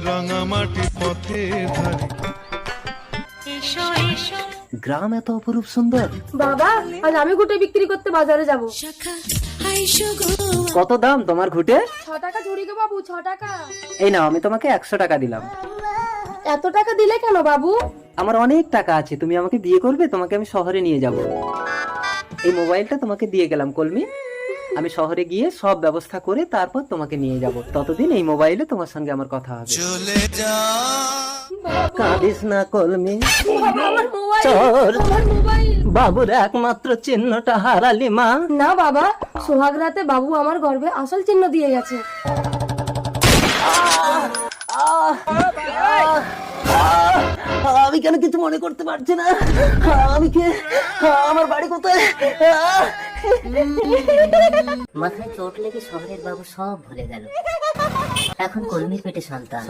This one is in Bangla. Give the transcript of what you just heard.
রাঙামাটি পথের ধারে। গ্রাম এত অপরূপ সুন্দর। বাবা, আজ আমি ঘুটে বিক্রি করতে বাজারে যাব। কত দাম তোমার ঘুটে? 6 টাকা ঝুড়ি গো বাবু, 6 টাকা। এই নাও, আমি তোমাকে 100 টাকা দিলাম। এত টাকা দিলে কেন বাবু? আমার অনেক টাকা আছে, তুমি আমাকে বিয়ে করবে, তোমাকে আমি শহরে নিয়ে যাব। এই মোবাইলটা তোমাকে দিয়ে গেলাম কলমি, আমি শহরে গিয়ে সব ব্যবস্থা করে তারপর তোমাকে নিয়ে যাব। ততদিন এই মোবাইলে তোমার সঙ্গে আমার কথা হবে। চলে যা কাঁদিস না কলমি, আমার মোবাইল, চল। আমার মোবাইল। বাবুর একমাত্র চিহ্নটা হারালি মা। না বাবা, সোহাগ রাতে বাবু আমার গর্ভে আসল চিহ্ন দিয়ে গেছে। আমি কেন কিছু মনে করতে পারছি না? আমি কে? আমার বাড়ি কোথায়? মাথায় চোট লেগে শহরের বাবু সব ভুলে গেল। এখন কলমির পেটে সন্তান।